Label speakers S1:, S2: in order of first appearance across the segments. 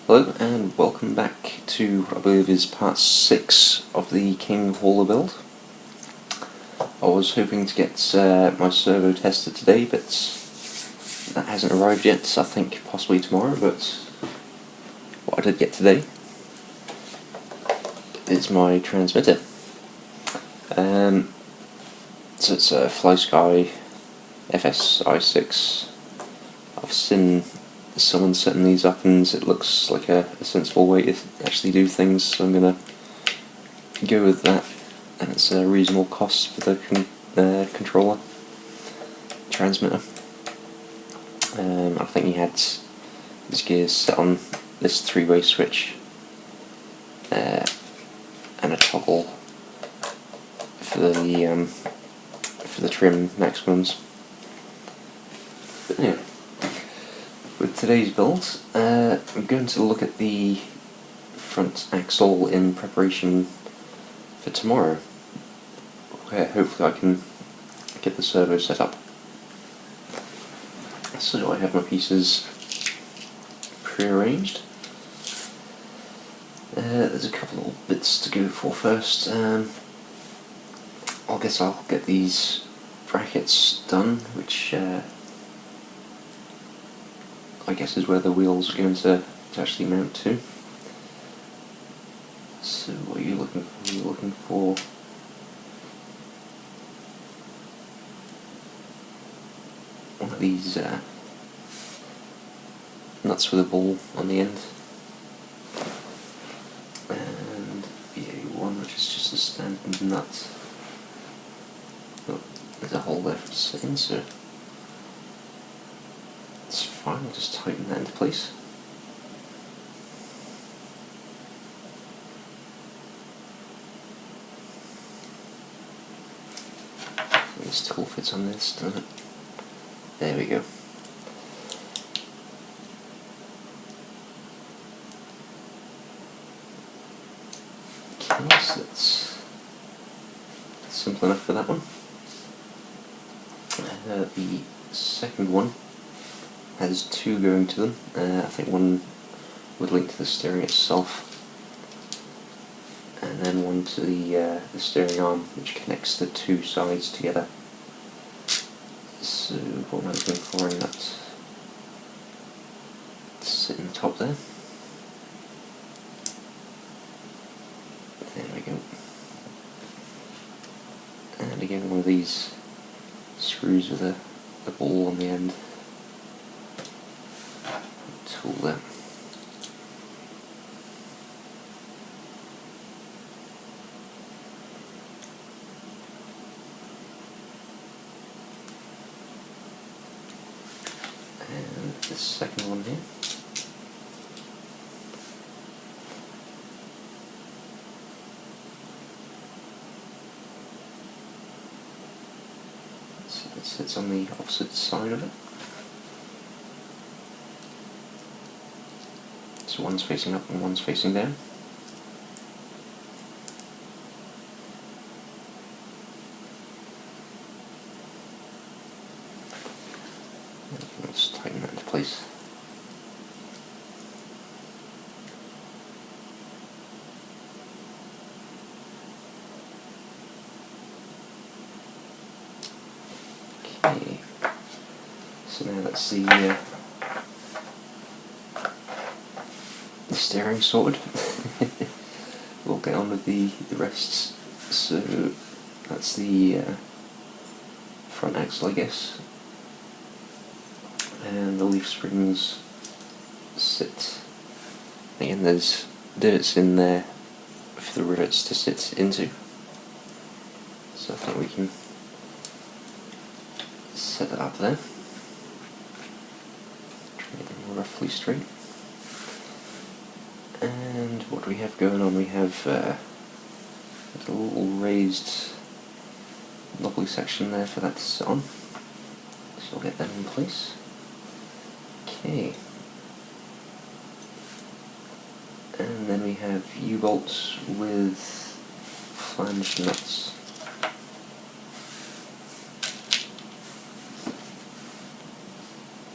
S1: Hello and welcome back to what I believe is part 6 of the King Hauler build. I was hoping to get my servo tested today, but that hasn't arrived yet. I think possibly tomorrow, but what I did get today is my transmitter. So it's a FlySky FSI6. I've seen someone setting these up and it looks like a sensible way to actually do things, so I'm going to go with that, and it's a reasonable cost for the controller transmitter. I think he had his gears set on this 3-way switch and a toggle for the trim maximums. But yeah, with today's build, I'm going to look at the front axle in preparation for tomorrow, where hopefully I can get the servo set up. So I have my pieces pre-arranged. There's a couple of bits to go for first. I guess I'll get these brackets done, which I guess is where the wheels are going to actually mount to. So what are you looking for? You're looking for one of these nuts with a ball on the end, and one which is just a standard nut. Oh, there's a hole there for it to sit in, so it's fine. I'll just tighten that into place. This tool fits on this, doesn't it? There we go. Okay, so that's simple enough for that one. The second one has two going to them. I think one would link to the steering itself, and then one to the steering arm, which connects the two sides together. So what am I looking for in that? Sit in the top there. There we go. And again, one of these screws with a ball on the end. Tool there. And the second one here. So it sits on the opposite side of it. So one's facing up and one's facing down. Let's tighten that into place. Okay, so now that's the steering sorted. We'll get on with the rest. So that's the front axle, I guess, and the leaf springs sit. Again, there's divots in there for the rivets to sit into, so I think we can set it up there. Try to get them roughly straight. And what do we have going on? We have a little raised knobbly section there for that to sit on, so I'll get that in place. Okay, and then we have U-bolts with flange nuts.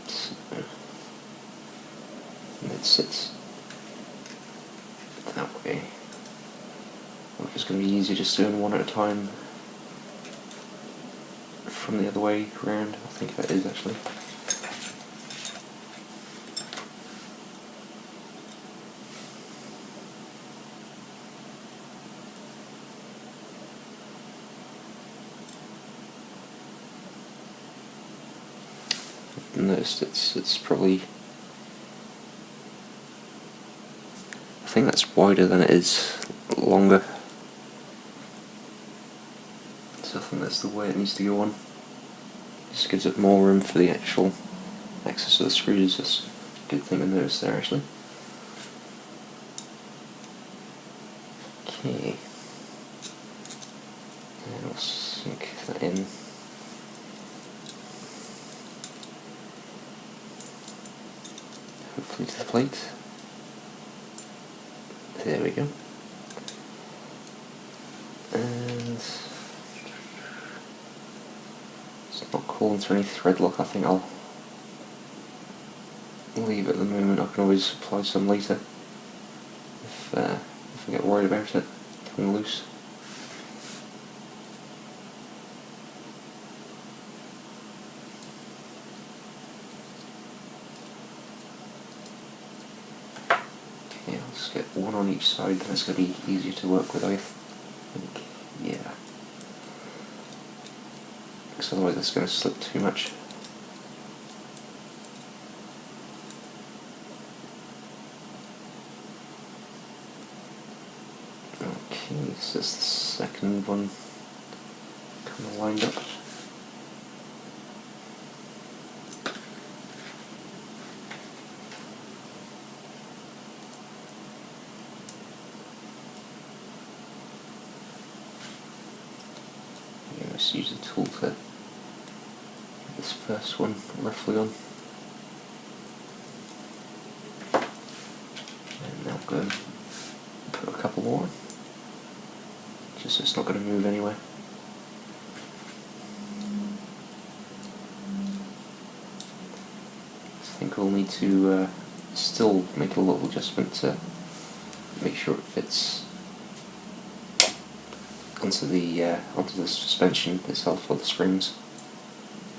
S1: So, and it sits that way. It's just going to be easier just doing one at a time from the other way around. I think that is actually. I've noticed it's probably, I think that's wider than it is longer. So I think that's the way it needs to go on. Just gives it more room for the actual access to the screws. That's a good thing I noticed there actually. Okay. And I'll sink that in. Hopefully to the plate. There we go. And it's not calling for any thread lock. I think I'll leave it at the moment. I can always apply some later if I get worried about it coming loose. Okay, I'll just get one on each side, then it's going to be easier to work with, I think. Yeah. Because otherwise it's going to slip too much. Okay, so that's the second one kind of lined up. Yeah, just use the tool to get this first one roughly on. And now go and put a couple more on. Just so it's not going to move anywhere. I think we'll need to still make a little adjustment to make sure it fits onto the suspension itself, or the springs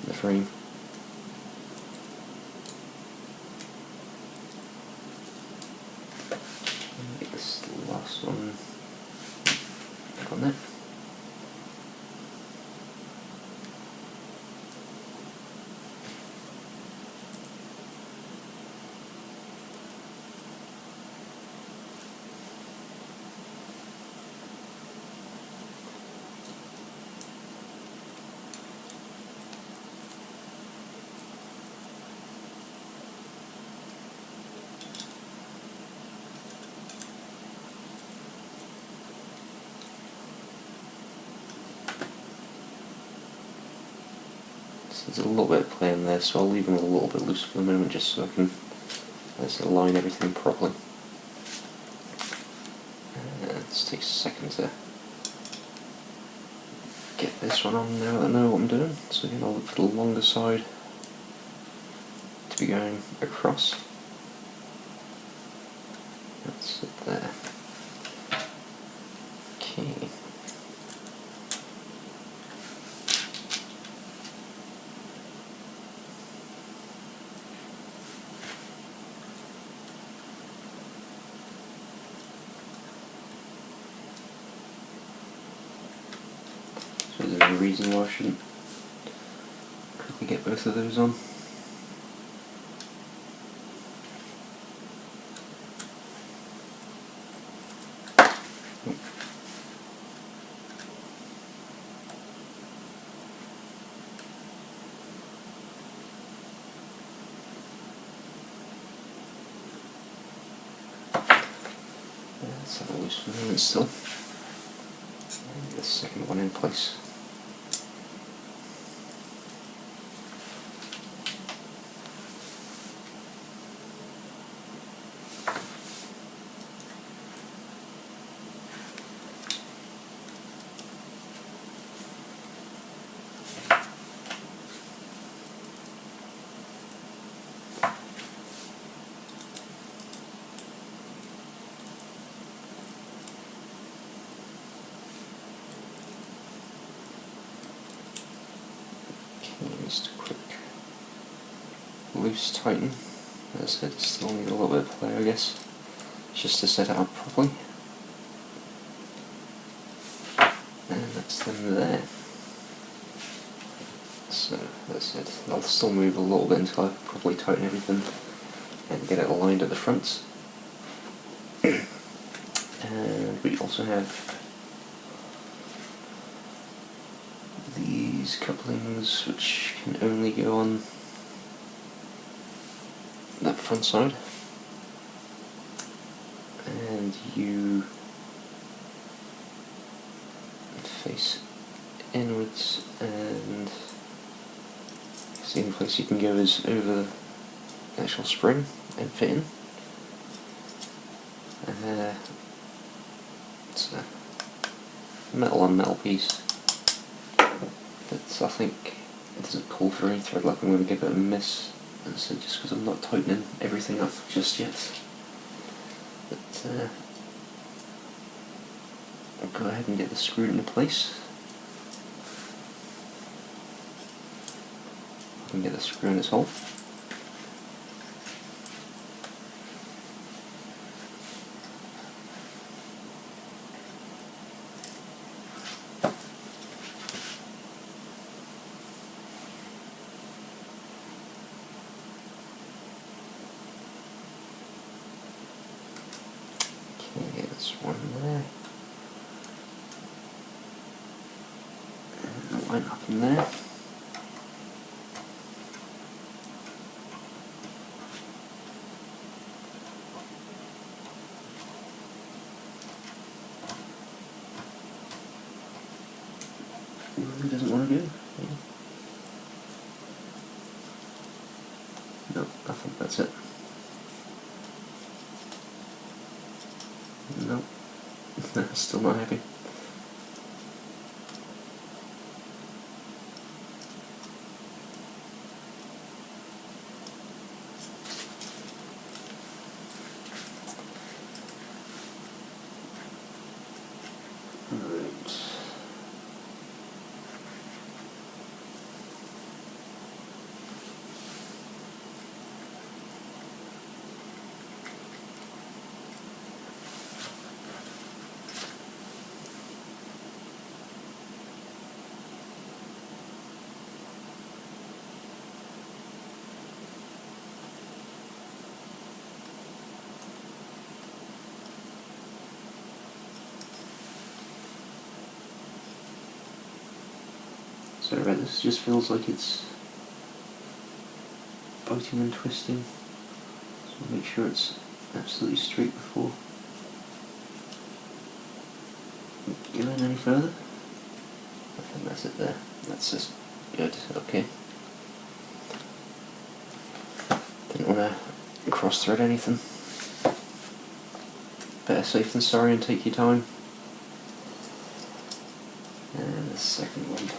S1: in the frame. Get this last one back on there. There's a little bit of play in there, so I'll leave them a little bit loose for the moment just so I can align everything properly. It takes a second to get this one on now that I know what I'm doing. So again, I'll look for the longer side to be going across. That's it there. Okay. So there's no reason why I shouldn't quickly get both of those on. Let's have a loose for a moment still. And get the second one in place. loose tighten. As I said, still need a little bit of play, I guess, just to set it up properly. And that's them there. So that's it. I'll still move a little bit until I properly tighten everything and get it aligned at the fronts. And we also have these couplings which can only go on that front side, and you face inwards, and the only place you can go is over the actual spring and fit in. It's a metal on metal piece, but I think it doesn't call for any thread lock. I'm going to give it a miss, and so just because I'm not tightening everything up just yet. But I'll go ahead and get this screwed into place. I can get the screw in its hole. Okay, that's one there. And line up in there. Who doesn't want to go? Yeah. No, I think that's it. No, still not happy. Right. Sorry about this, just feels like it's biting and twisting, so make sure it's absolutely straight before going any further. I think that's it there. That's just good, okay. Didn't want to cross thread anything. Better safe than sorry, and take your time. And the second one.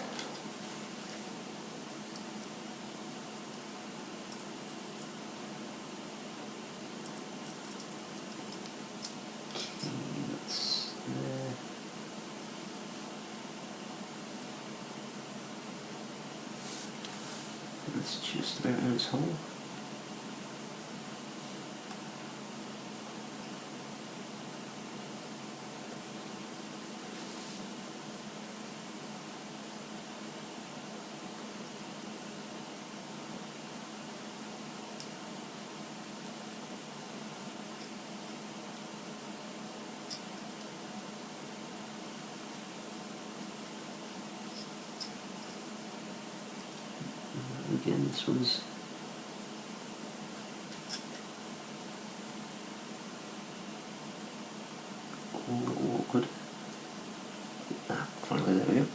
S1: That's just about in its hole. Again, this one's all a little awkward. Finally, there we go.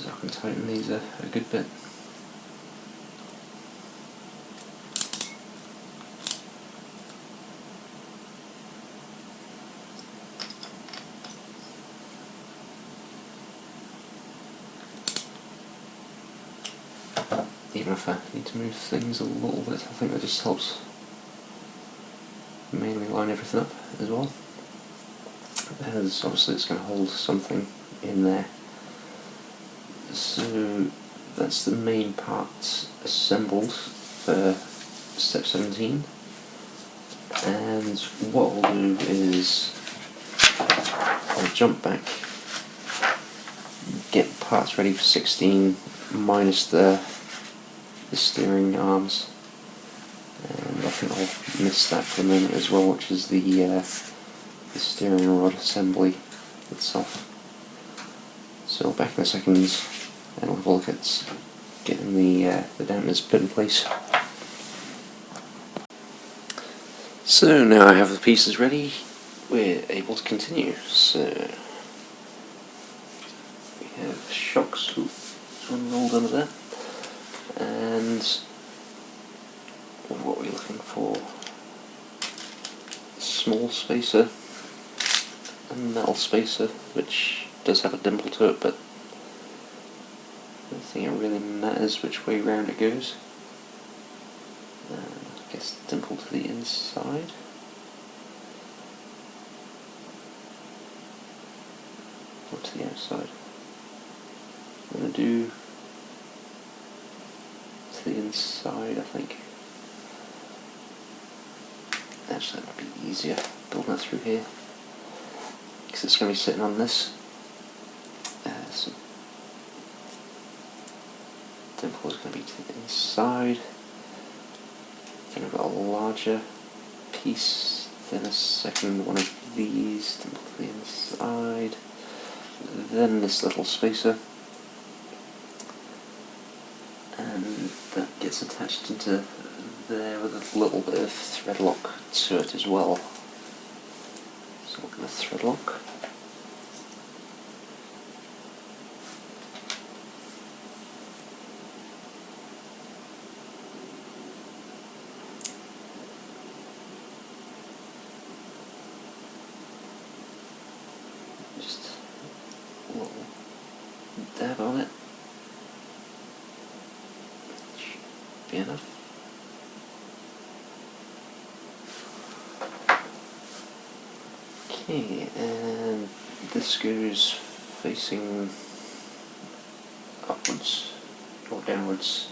S1: I can tighten these a good bit. even if I need to move things a little bit, I think that just helps mainly line everything up as well, as obviously it's going to hold something in there. So that's the main parts assembled for step 17, and what I'll do is I'll jump back, get parts ready for 16 minus the steering arms, and I think I'll miss that for a moment as well, which is the steering rod assembly itself. So back in a second and we'll have a look at getting the dampers put in place. So now I have the pieces ready, we're able to continue. So we have shocks, one rolled under there, and what are we looking for? Small spacer, a metal spacer, which does have a dimple to it, but I don't think it really matters which way round it goes. I guess dimple to the inside. Or to the outside. I'm going to do to the inside, I think. Actually, that might be easier building that through here, because it's going to be sitting on this. So dimple is going to be to the inside. Then I've got a larger piece, then a second one of these, dimple to the inside, then this little spacer, and that gets attached into there with a little bit of thread lock to it as well. So we're going to thread lock. Just a little dab on it. Should be enough. Okay, and this goes facing upwards or downwards.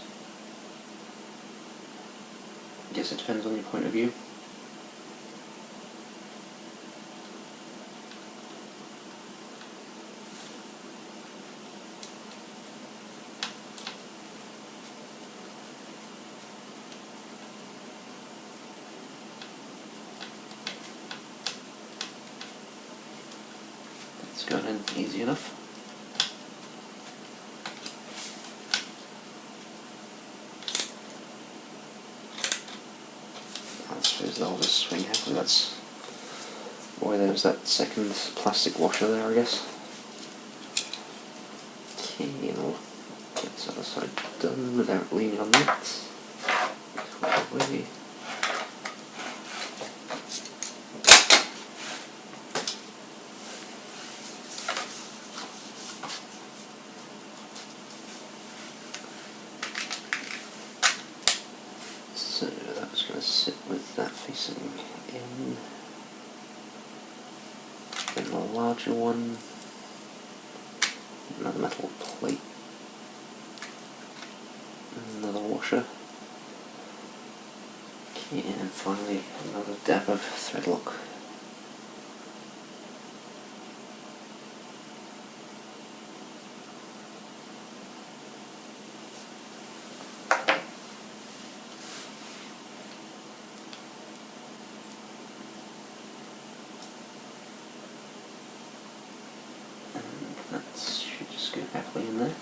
S1: I guess it depends on your point of view. It's going in easy enough. I suppose that'll just swing happily. That's why there's that second plastic washer there, I guess. Okay, and I'll get this other side done without leaning on that. Away. So that was going to sit with that facing in. Then the larger one, another metal plate, another washer. Okay, and finally another dab of thread lock. That should just go happily in there.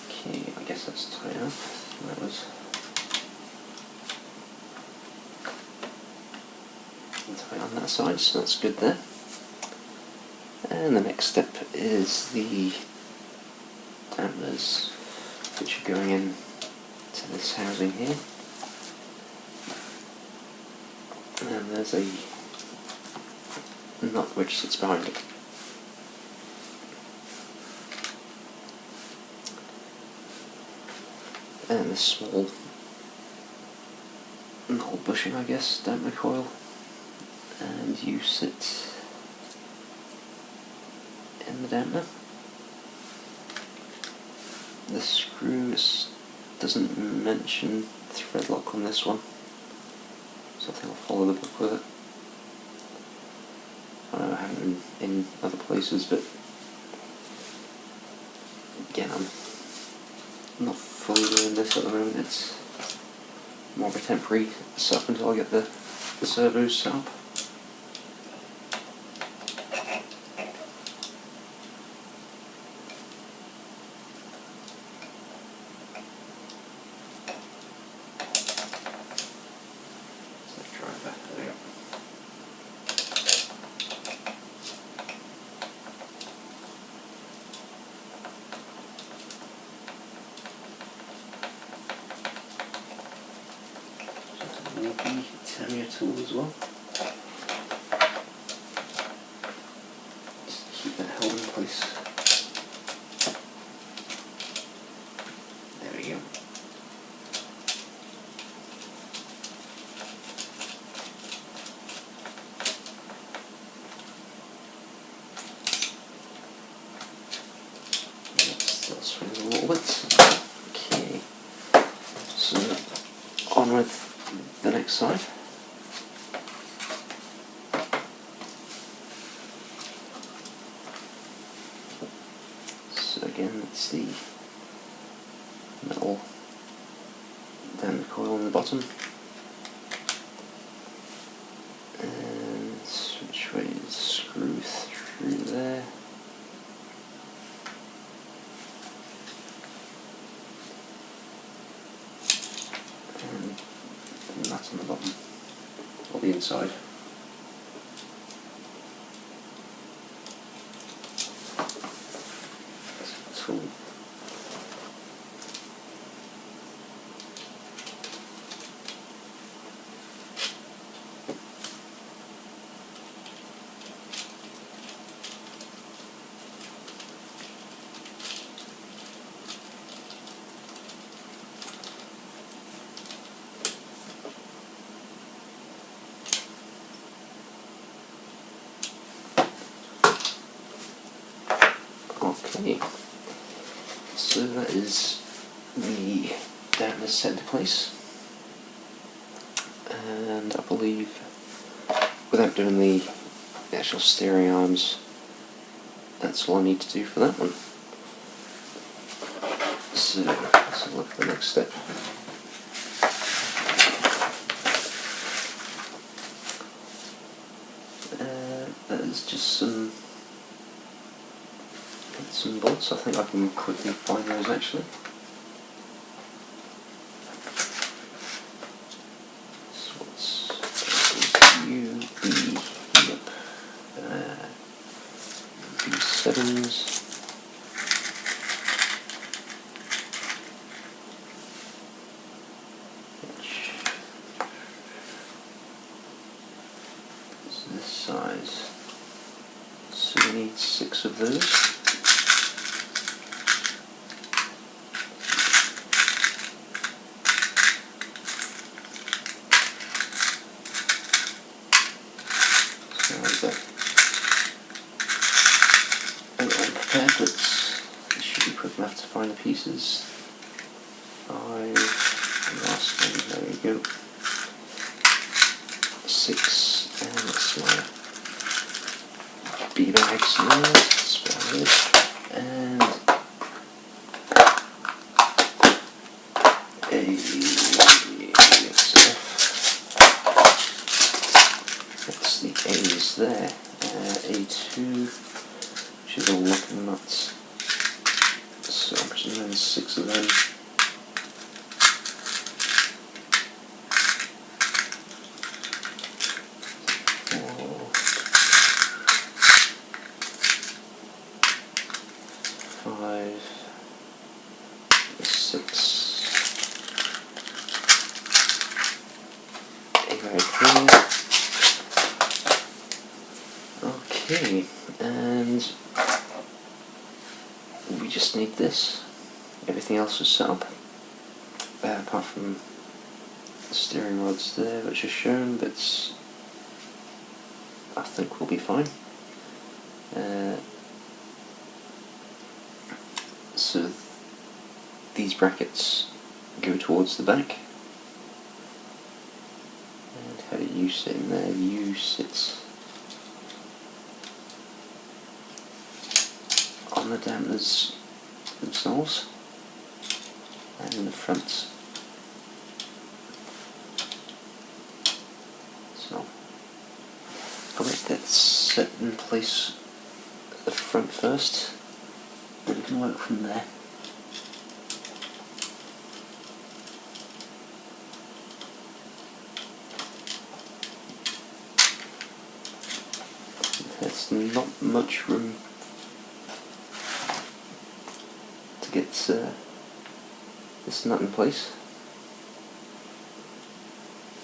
S1: Okay, I guess that's tight enough. That was on that side, so that's good there. And the next step is the dampers, which are going in to this housing here. And there's a nut which sits behind it. And a small null bushing, I guess, damper coil, and you sit in the damper. The screw doesn't mention thread lock on this one, so I think I'll follow the book with it. I know I haven't in other places, but again, I'm not fully doing this at the moment. It's more of a temporary setup until I get the servos set up. The Tamiya tool as well, just to keep that held in place. There we go. That swings a little bit. Okay, so on with the next side. So again, it's the metal damper coil on the bottom, and switch way to screw through there. And that's on the bottom, or the inside. That's the tool. Okay, so that is the dampers set into place, and I believe, without doing the actual steering arms, that's all I need to do for that one. So let's look at the next step. That is just some bolts. I think I can quickly find those actually. So what's UB? Yep. B7s. Which is this size. So we need 6 of those. Unprepared, but it should be quick enough to find the pieces. 5, and last one, there we go. 6, and that's my B bags there, spare it, and that's the A's there. A2, which is all locking nuts. So I'm presuming there's 6 of them. 5, 6, 8 right here. Okay, and we just need this. Everything else is set up, apart from the steering rods there, which are shown, but I think we'll be fine. So these brackets go towards the back, and how do you sit in there? You sit on the dampers themselves and in the front. So I'll get that set in place at the front first, then we can work from there. There's not much room to get this nut in place.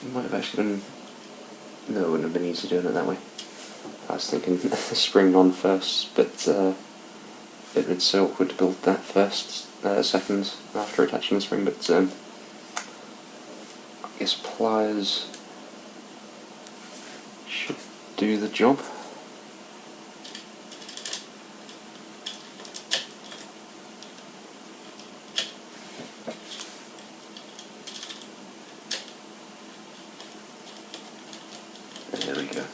S1: It might have actually been... no, it wouldn't have been easy doing it that way. I was thinking spring on first, but it would have been so awkward to build that first, second after attaching the spring, but I guess pliers should do the job. There we go.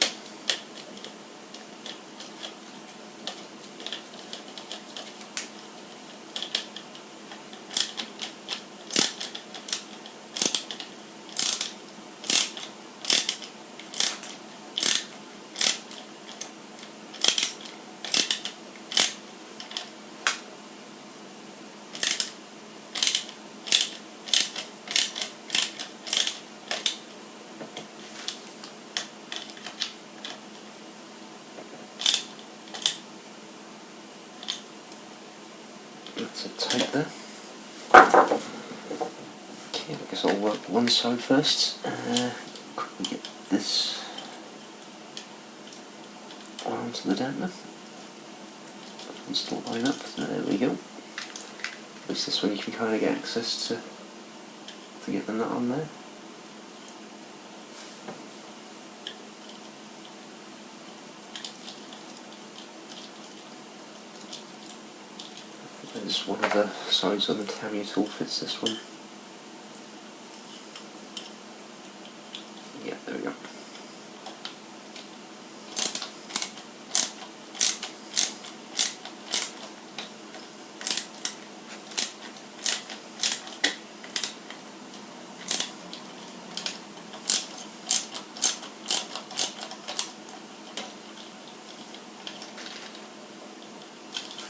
S1: That's it tight there. Okay, I guess I'll work one side first. Quickly get this onto the damper. And still line up. There we go. At least this one you can kind of get access to get the nut on there. There's one of the sides on the cameo tool fits this one. Yeah, there we go.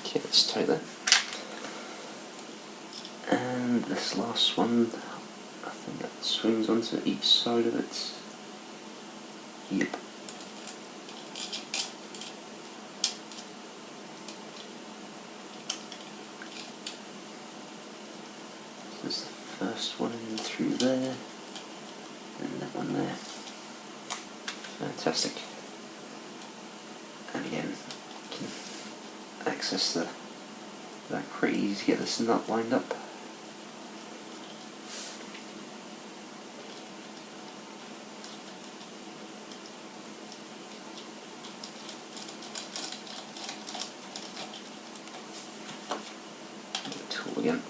S1: Okay, let's tie that. And this last one, I think that swings onto each side of it. Yep. So there's the first one in through there, and that one there. Fantastic. And again, you can access that pretty easy to get this nut lined up. Tool again.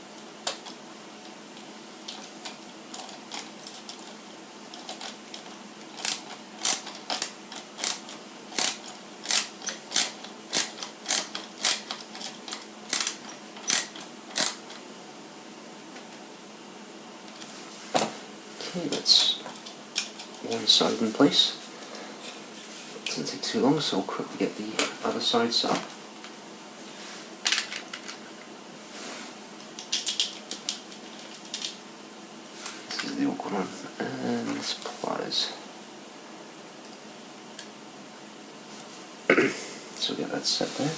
S1: Okay, that's one side in place. It doesn't take too long, so I'll quickly get the other side set up. This is the awkward one, and pliers. So get that set there.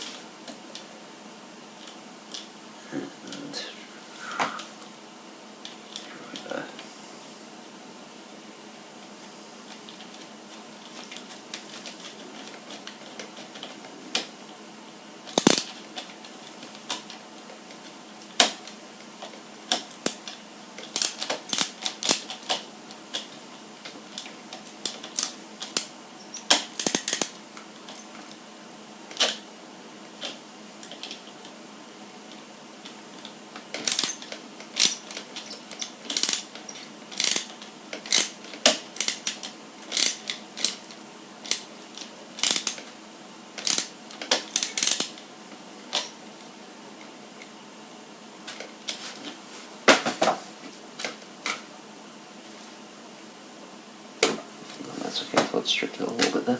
S1: constrict it a little bit there.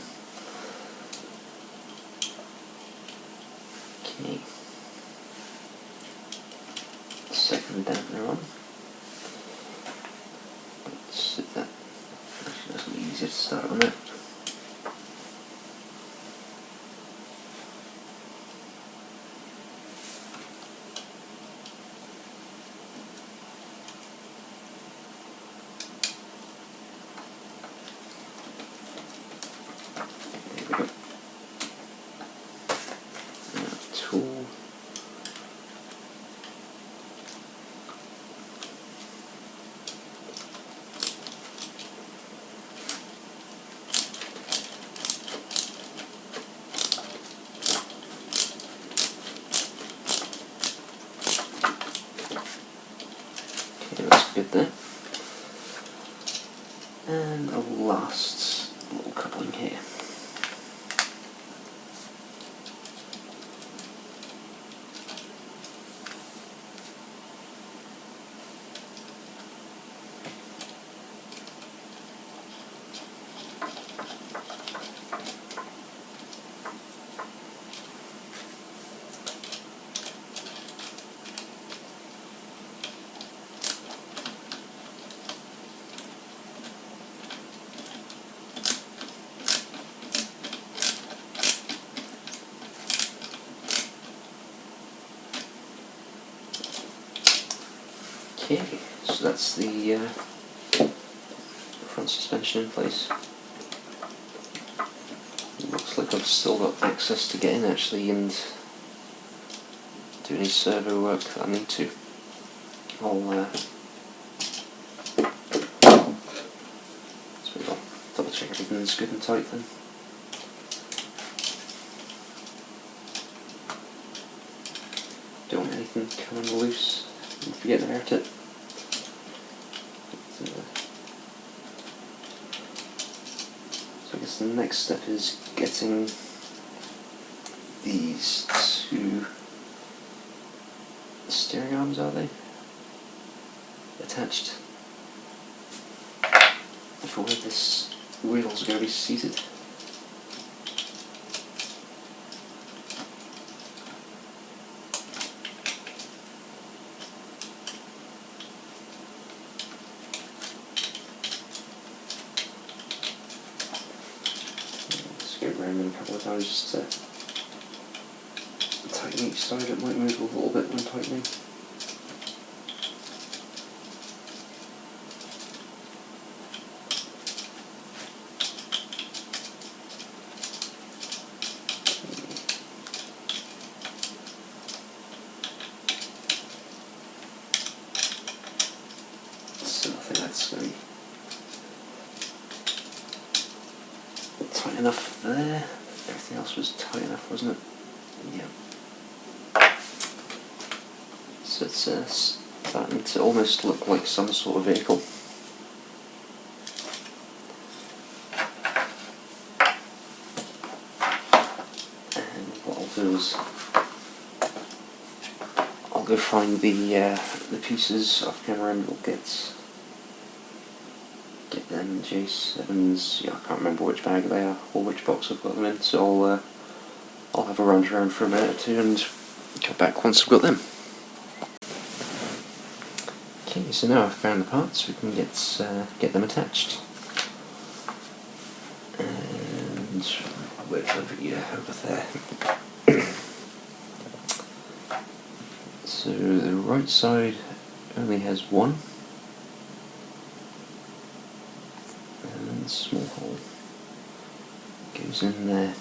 S1: Okay. Second dampener on. Let's sit that. Actually, that's a little easier to start on that. Tool. Okay, that's good there. And a last little coupling here. Okay, so that's the front suspension in place. Looks like I've still got access to get in actually and do any servo work that I need to. I'll double check everything's good and tight then. Don't want anything coming loose and forget to hurt it. So I guess the next step is getting these two steering arms, are they? Attached for where this wheel's going to be seated. Just go around them a couple of times just to tighten each side. It might move a little bit when tightening. So I think that's going to be tight enough there. Everything else was tight enough, wasn't it? Yeah. So it's starting to almost look like some sort of vehicle. And what I'll do is I'll go find the pieces off camera and we'll get them J7s. Yeah, I can't remember which bag they are or which box I've got them in. So I'll have a rummage around for a minute or two and come back once I've got them. Okay, so now I've found the parts, we can get them attached. And where's over here? Over there. So the right side only has one, and a small hole goes in there.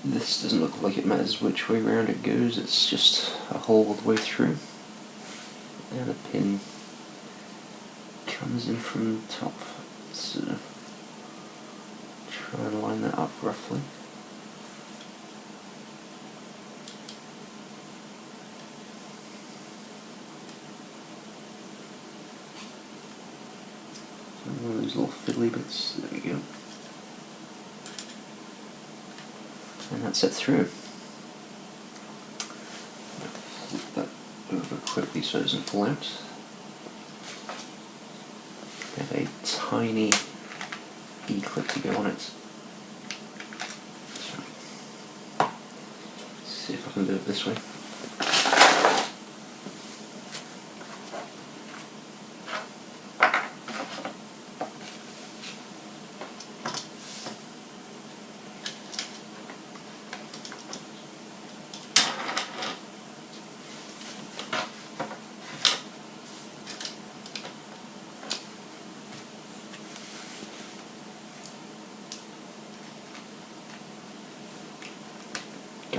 S1: This doesn't look like it matters which way round it goes, it's just a hole all the way through. And a pin comes in from the top, so try and line that up roughly. So one of those little fiddly bits, there we go. And that's it through. Flip that over quickly so it doesn't fall out. We have a tiny E-clip to go on it. So, see if I can do it this way.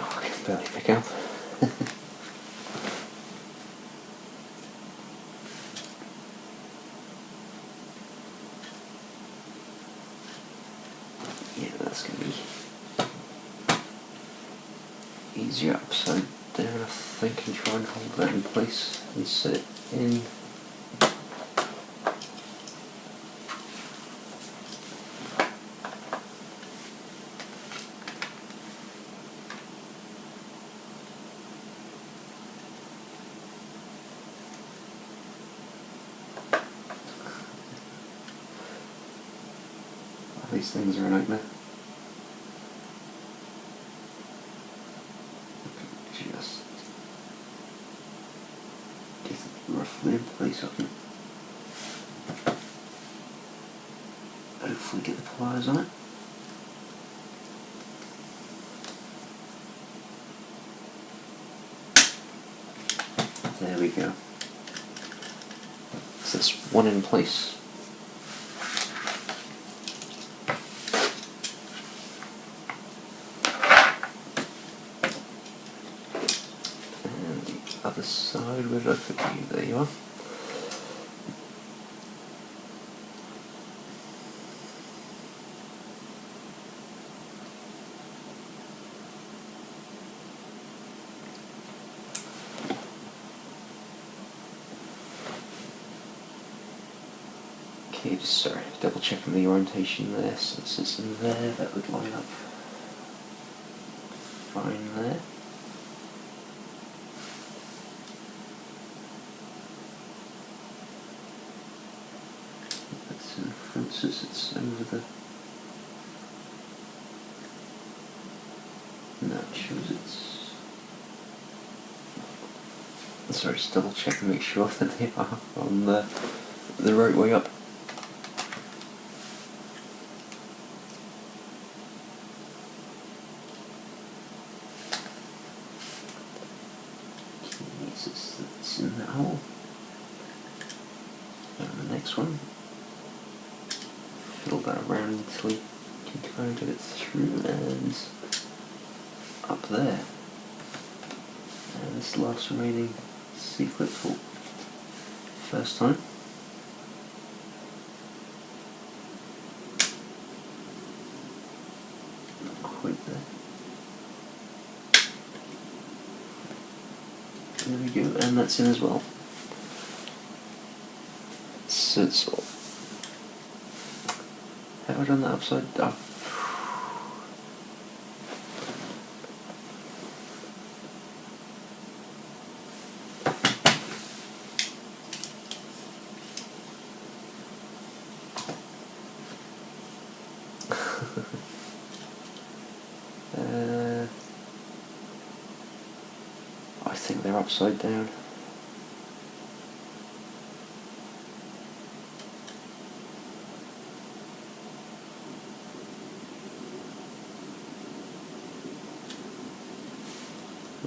S1: Oh, I can barely pick up. Yeah, that's going to be easier upside down, I think, and try and hold that in place and set it in. These things are a nightmare. Just get it roughly in place. I can hopefully get the pliers on it. There we go. So that's one in place. Other side, where did I put you? There you are. Okay, just sorry, double checking the orientation there, so it sits in there, that would line up fine there. That's in front, so it's over the... No, it shows it's... Sorry, just double check and make sure that they are on the right way up. It's in that hole. And the next one, fiddle that around until you can kind of get it through, and up there. And this last remaining C-clip for first time. Not quite there. There we go, and that's in as well. So it's all... Have I done that upside down? I think they're upside down.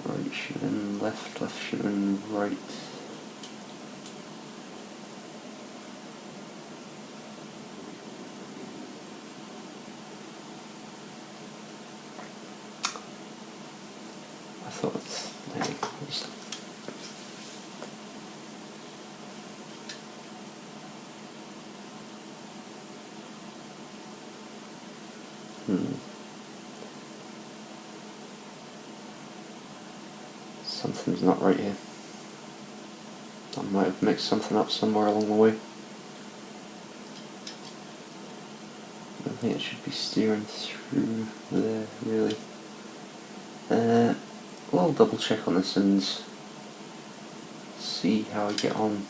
S1: Right should have been left, left should have been right. I thought it's... There we go. Something's not right here. I might have mixed something up somewhere along the way. I think it should be steering through there, really. Well, I'll double check on this and see how I get on.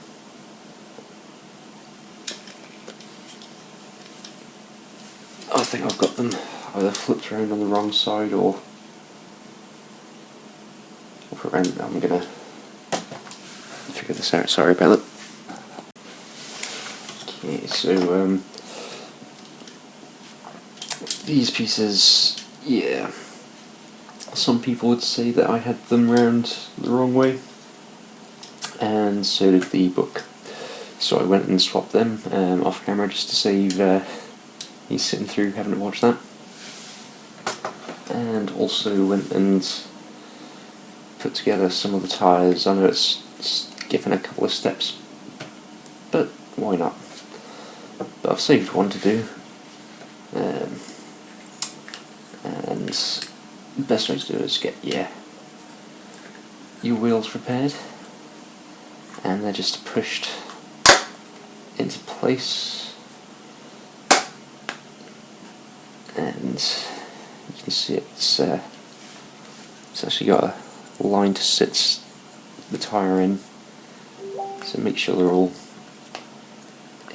S1: think I've got them either flipped around on the wrong side or around. I'm gonna figure this out. Sorry about it. Okay, so these pieces, yeah. Some people would say that I had them round the wrong way, and so did the book. So I went and swapped them off camera just to save you sitting through having to watch that. And also went and put together some of the tyres. I know it's skipping a couple of steps, but why not? But I've saved one to do. And the best way to do it is get your wheels repaired, and they're just pushed into place, and you can see it's actually got a line to sit the tyre in, so make sure they're all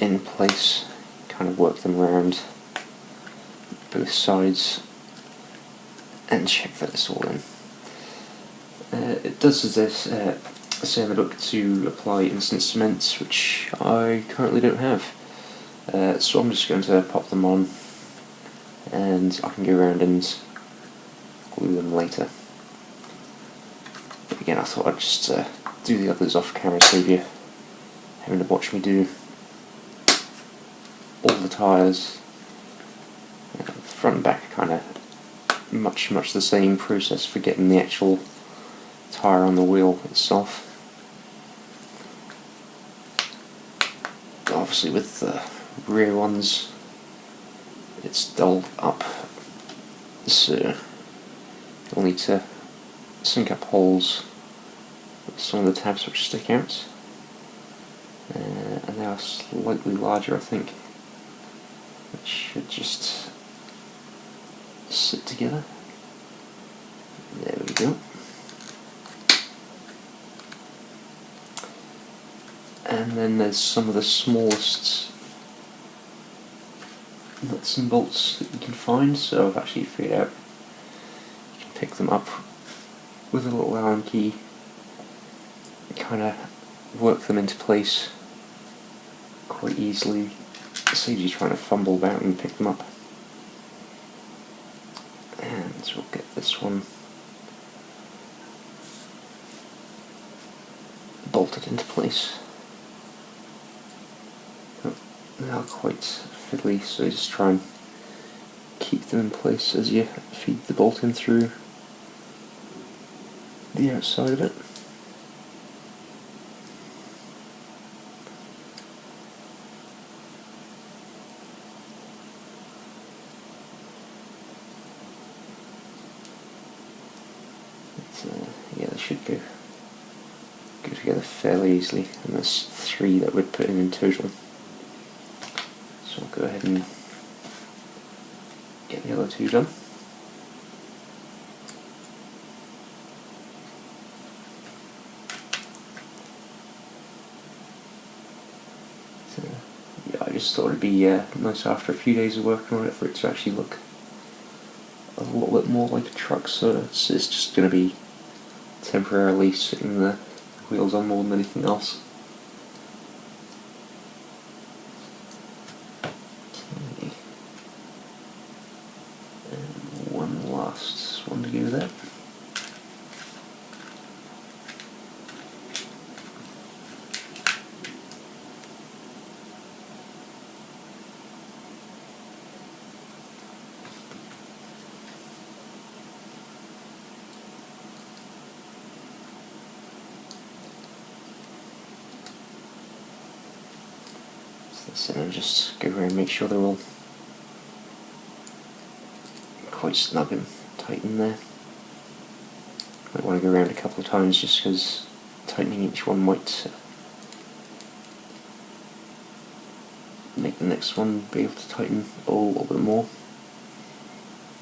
S1: in place, kind of work them around both sides and check that it's all in. It does say in the book to apply instant cement, which I currently don't have, so I'm just going to pop them on and I can go around and glue them later. But again, I thought I'd just do the others off camera, save you having to watch me do all the tyres. Front and back kind of much the same process for getting the actual tyre on the wheel itself. But obviously with the rear ones it's dulled up, so you'll need to sink up holes with some of the tabs which stick out, and they are slightly larger, I think, which should just sit together. There we go. And then there's some of the smallest nuts and bolts that you can find, so I've actually figured out you can pick them up with a little Allen key and kind of work them into place quite easily. It saves you trying to fumble about and pick them up. And so we'll get this one bolted into place. They are quite fiddly, so just try and keep them in place as you feed the bolt in through the outside of it. Yeah, they should go together fairly easily, and there's 3 that we'd put in total. So I'll go ahead and get the other 2 done. So, yeah, I just thought it'd be nice after a few days of working on it for it to actually look a little bit more like a truck, so it's just going to be temporarily sitting the wheels on more than anything else. Okay. And one last one to go there. So then just go around and make sure they're all quite snug and tight in there. Might want to go around a couple of times just because tightening each one might make the next one be able to tighten a little bit more.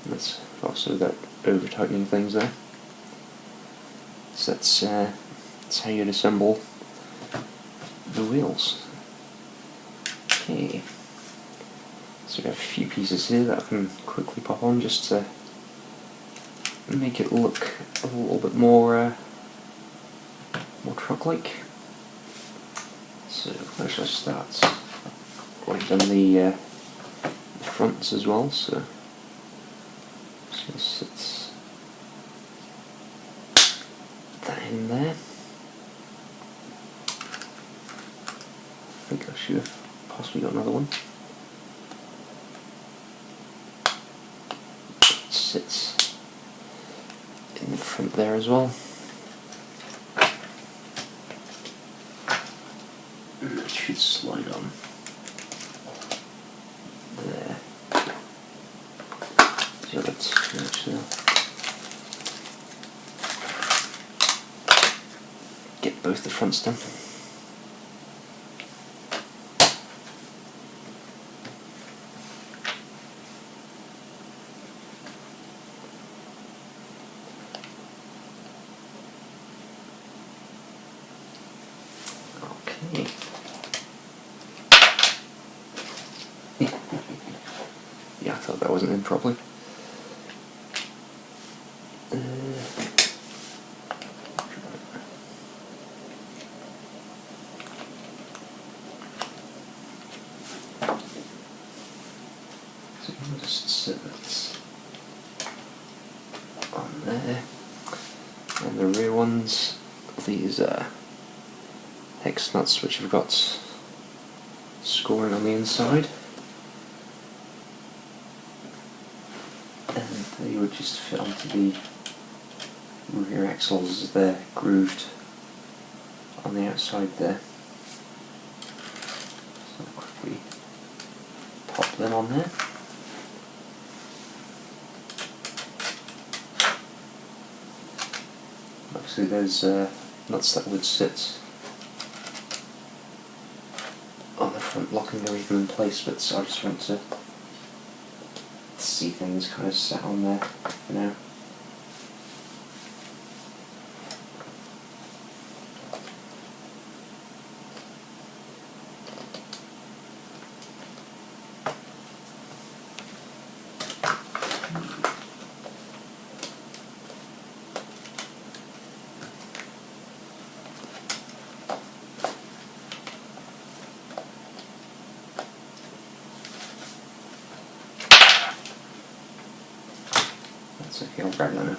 S1: And that's also without over tightening things there. So that's how you'd assemble the wheels. Okay, So we have a few pieces here that I can quickly pop on just to make it look a little bit more truck-like. So let's just start. I've done the fronts as well, so just going to sit that in there. I think I should have possibly got another one. It sits in the front there as well. And it should slide on there. So let's actually get both the fronts done. Okay. Yeah, I thought that wasn't in properly. So I'll just sit that on there. And the rear ones, these hex nuts which have got scoring on the inside. And they would just fit onto the rear axles as they're grooved on the outside there. So I'll quickly pop them on there. Obviously there's nuts that would sit on the front locking them even in place, but I just want to see things kind of sat on there for now. That's okay, I'll grab that now.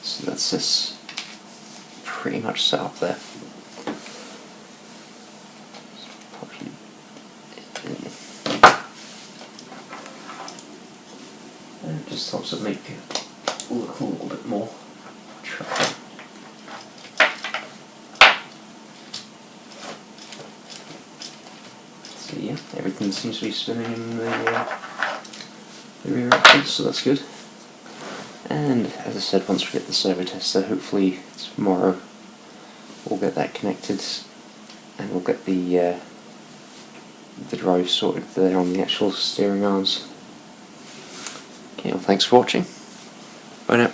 S1: So that's this pretty much set up there. And it just helps it make it look a little bit more attractive. So yeah, everything seems to be spinning in the rear axles, so that's good. And as I said, once we get the servo tester, hopefully tomorrow we'll get that connected and we'll get the drive sorted there on the actual steering arms. Okay, well thanks for watching. Bye now.